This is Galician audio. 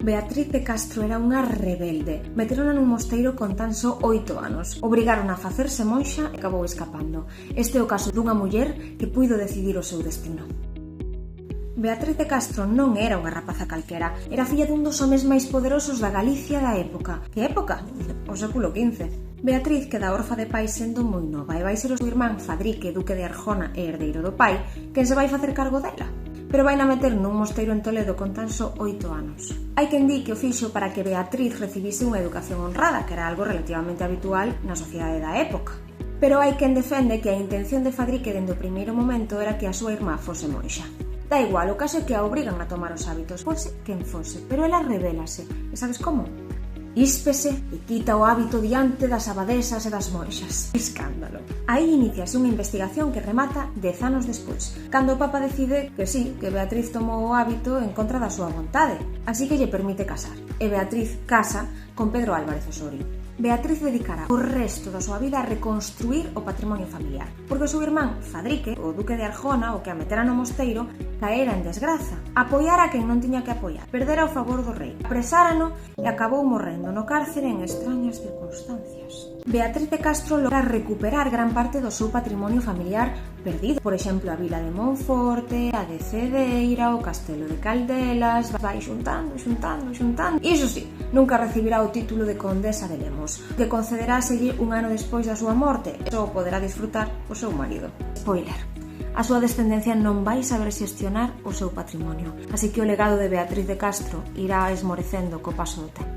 Beatriz de Castro era unha rebelde. Meterona nun mosteiro con tan só 8 anos. Obrigaron a facerse monxa e acabou escapando. Este é o caso dunha muller que puido decidir o seu destino. Beatriz de Castro non era unha rapaza calquera. Era filla dun dos homes máis poderosos da Galicia da época. Que época? O século XV. Beatriz queda orfa de pai sendo moi nova e vai ser o seu irmán Fadrique, duque de Arjona e herdeiro do pai, quen se vai facer cargo dela. Pero vai na meter nun mosteiro en Toledo con tan só 8 anos. Hai quen di que o fixo para que Beatriz recibise unha educación honrada, que era algo relativamente habitual na sociedade da época. Pero hai quen defende que a intención de Fadrique dende o primeiro momento era que a súa irmá fose monxa. Da igual, o caso é que a obrigan a tomar os hábitos, fose quen fose, pero ela rebélase. E sabes como? Íspese e quita o hábito diante das abadesas e das monxas. Escándalo. Aí iniciase unha investigación que remata 10 anos despois, cando o Papa decide que sí, que Beatriz tomou o hábito en contra da súa vontade, así que lle permite casar. E Beatriz casa con Pedro Álvarez Osorio. Beatriz dedicará o resto da súa vida a reconstruir o patrimonio familiar, porque o seu irmán Fadrique, o duque de Arjona, o que a metera no mosteiro, caera en desgraza, apoiara a quen non tiña que apoiar, perdera o favor do rei, apresárano e acabou morrendo no cárcere en extrañas circunstancias. Beatriz de Castro logra recuperar gran parte do seu patrimonio familiar perdido, por exemplo, a vila de Monforte, a de Cedeira, o castelo de Caldelas, vai xuntando. Iso sí, nunca recibirá o título de condesa de Lemos, que concederáselle un ano despois da súa morte, e só poderá disfrutar o seu marido. Spoiler. A súa descendencia non vai saber xestionar o seu patrimonio, así que o legado de Beatriz de Castro irá esmorecendo co paso do tempo.